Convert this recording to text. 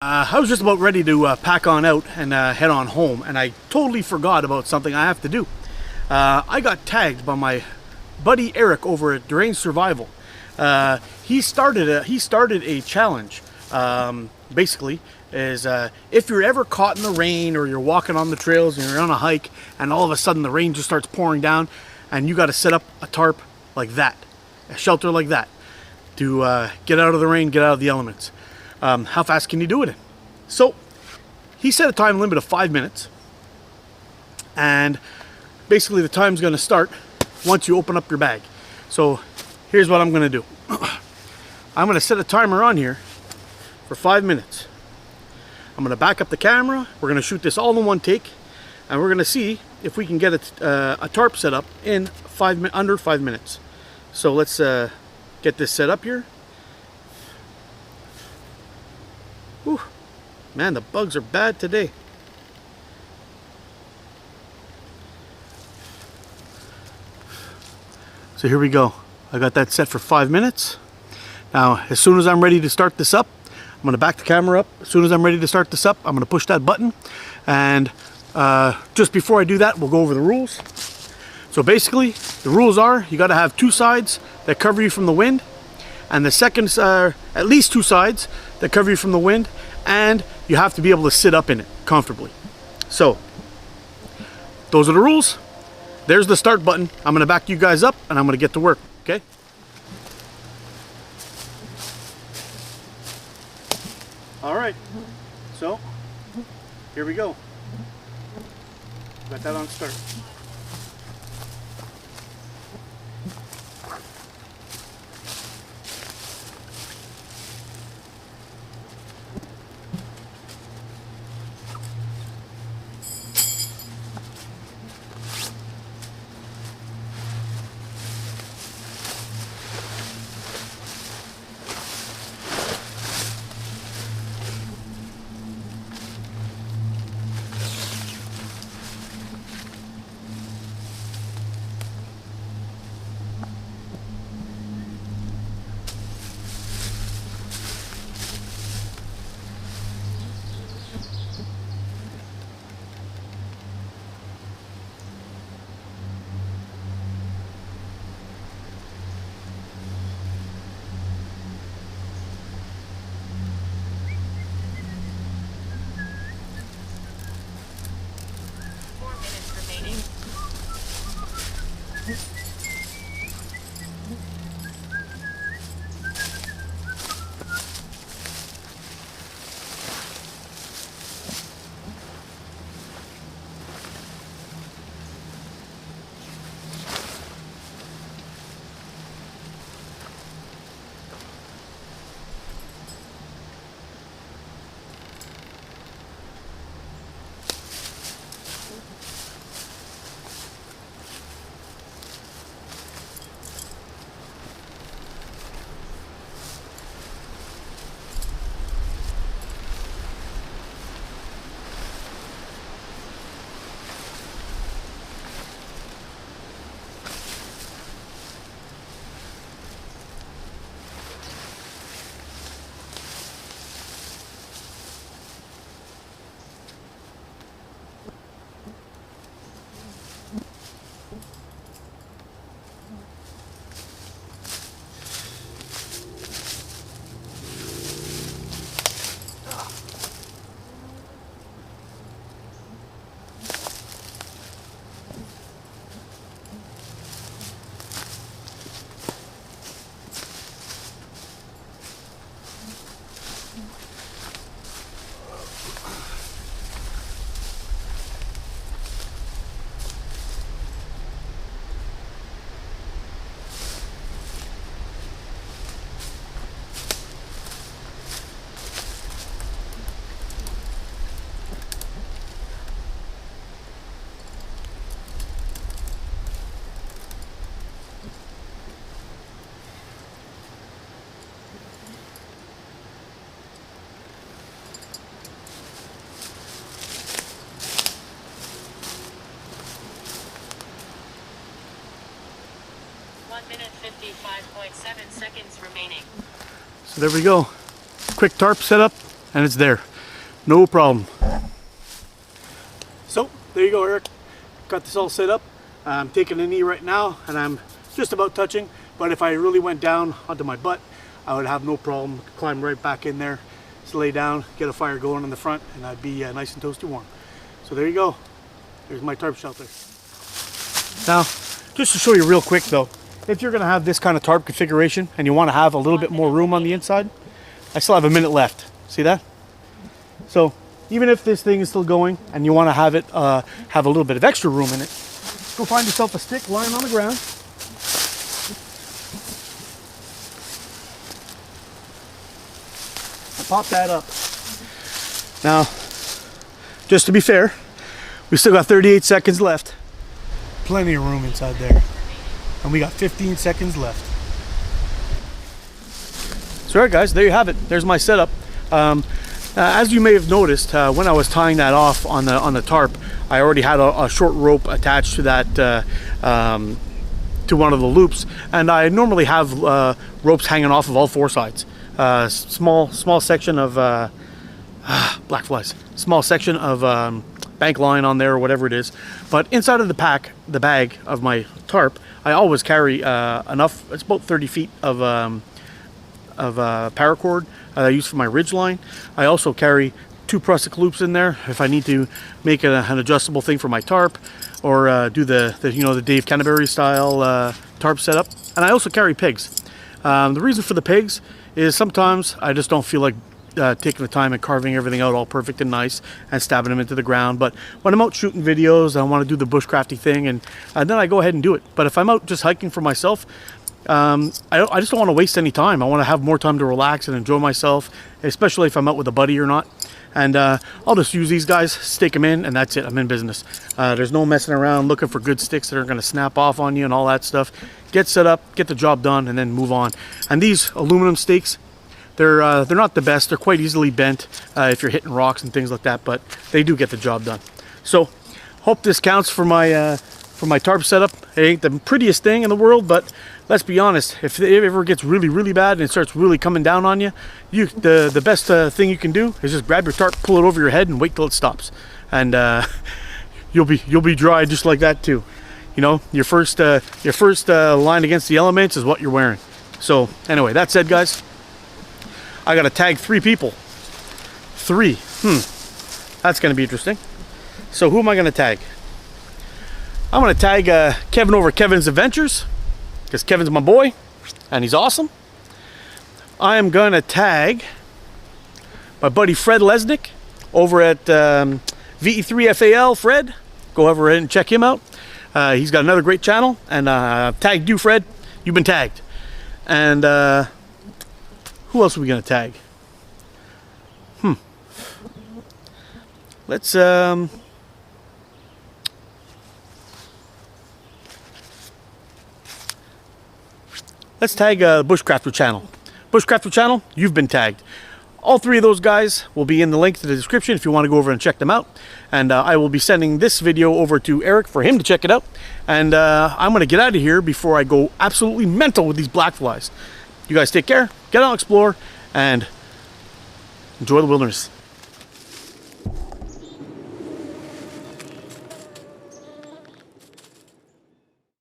I was just about ready to pack on out and head on home, and I totally forgot about something I have to do. I got tagged by my buddy Eric over at Deranged Survival. He started a challenge. Basically, is if you're ever caught in the rain or you're walking on the trails and you're on a hike and all of a sudden the rain just starts pouring down and you got to set up a tarp like that, a shelter like that, to get out of the rain, get out of the elements. How fast can you do it in? So he set a time limit of 5 minutes, and basically the time's going to start once you open up your bag. So here's what I'm going to do. I'm going to set a timer on here for 5 minutes. I'm going to back up the camera. We're going to shoot this all in one take, and we're going to see if we can get a tarp set up in under 5 minutes. So let's get this set up here. Whew. Man, the bugs are bad today. So here we go. I got that set for 5 minutes. Now, as soon as I'm ready to start this up, I'm going to back the camera up. As soon as I'm ready to start this up, I'm going to push that button. And just before I do that, we'll go over the rules. So basically, the rules are you got to have 2 sides that cover you from the wind, and the second, at least 2 sides that cover you from the wind, and you have to be able to sit up in it comfortably. So those are the rules. There's the start button. I'm going to back you guys up and I'm going to get to work. Okay. All right. So here we go. Got that on start. Minute 55.7 seconds remaining. So there we go. Quick tarp setup and it's there. No problem. So there you go, Eric. Got this all set up. I'm taking a knee right now, and I'm just about touching. But if I really went down onto my butt, I would have no problem. Climb right back in there, just lay down, get a fire going in the front, and I'd be nice and toasty warm. So there you go. There's my tarp shelter. Now, just to show you real quick though, if you're going to have this kind of tarp configuration and you want to have a little bit more room on the inside, I still have a minute left. See that? So even if this thing is still going and you want to have it have a little bit of extra room in it, go find yourself a stick lying on the ground. And pop that up. Now, just to be fair, we still got 38 seconds left. Plenty of room inside there. And we got 15 seconds left. So alright guys, there you have it. There's my setup. As you may have noticed, when I was tying that off on the tarp, I already had a short rope attached to that to one of the loops, and I normally have ropes hanging off of all four sides. Small section of black flies. Small section of bank line on there or whatever it is. But inside of the bag of my tarp, I always carry enough. It's about 30 feet of paracord I use for my ridge line. I also carry 2 prusik loops in there if I need to make an adjustable thing for my tarp, or do the Dave Canterbury style tarp setup. And I also carry pigs. The reason for the pigs is sometimes I just don't feel like taking the time and carving everything out all perfect and nice and stabbing them into the ground. But when I'm out shooting videos, I want to do the bushcrafty thing, and then I go ahead and do it. But if I'm out just hiking for myself, I just don't want to waste any time. I want to have more time to relax and enjoy myself, especially if I'm out with a buddy or not. And I'll just use these guys, stake them in, and that's it. I'm in business. There's no messing around looking for good sticks that are going to snap off on you and all that stuff. Get set up, get the job done, and then move on. And these aluminum stakes, they're not the best. They're quite easily bent if you're hitting rocks and things like that, but they do get the job done. So hope this counts for my tarp setup. It ain't the prettiest thing in the world, but let's be honest, if it ever gets really, really bad and it starts really coming down on you, the best thing you can do is just grab your tarp, pull it over your head, and wait till it stops. And you'll be dry just like that too. You know, your first line against the elements is what you're wearing. So anyway, that said, guys, I got to tag 3 people. 3. That's going to be interesting. So who am I going to tag? I'm going to tag Kevin over Kevin's Adventures, because Kevin's my boy and he's awesome. I am going to tag my buddy Fred Lesnick over at VE3FAL. Fred, go over and check him out. He's got another great channel, and tagged you, Fred. You've been tagged. And who else are we going to tag? Let's tag Bushcrafter channel. Bushcrafter channel, you've been tagged. All 3 of those guys will be in the link to the description if you want to go over and check them out. And I will be sending this video over to Eric for him to check it out. And I'm going to get out of here before I go absolutely mental with these black flies. You guys take care, get out and explore, and enjoy the wilderness.